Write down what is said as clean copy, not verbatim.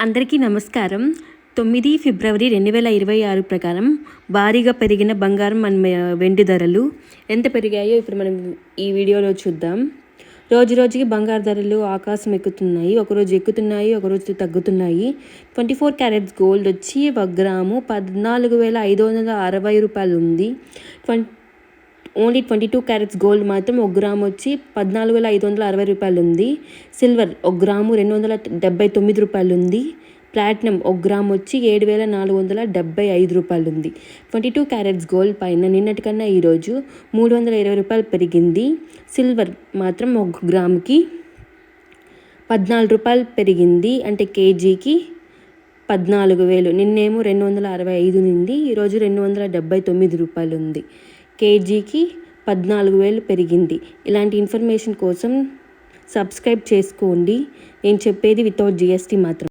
అందరికీ నమస్కారం. 9 ఫిబ్రవరి 2026 ప్రకారం భారీగా పెరిగిన బంగారం వెండి ధరలు ఎంత పెరిగాయో ఇప్పుడు మనం ఈ వీడియోలో చూద్దాం. రోజుకి బంగారు ధరలు ఆకాశం ఎక్కుతున్నాయి. ఒకరోజు ఎక్కుతున్నాయి, ఒకరోజు తగ్గుతున్నాయి. 24 క్యారెట్స్ గోల్డ్ వచ్చి 1 గ్రాము 14,560 రూపాయలు ఉంది. ఓన్లీ 22 క్యారెట్స్ గోల్డ్ మాత్రం 1 గ్రాము వచ్చి 14,560 రూపాయలు ఉంది. సిల్వర్ 1 గ్రాము 279 రూపాయలు ఉంది. ప్లాటినం 1 గ్రాము వచ్చి 7,475 రూపాయలు ఉంది. 22 క్యారెట్స్ గోల్డ్ పైన నిన్నటికన్నా ఈరోజు 320 రూపాయలు పెరిగింది. సిల్వర్ మాత్రం 1 గ్రాముకి 14 రూపాయలు పెరిగింది, అంటే కేజీకి 14,000. నిన్నేమో 265 ఉంది, ఈరోజు 279 రూపాయలు ఉంది. కేజీకి 14,000 పెరిగింది. ఇలాంటి ఇన్ఫర్మేషన్ కోసం సబ్స్క్రైబ్ చేసుకోండి. నేను చెప్పేది వితౌట్ జిఎస్టీ మాత్రం.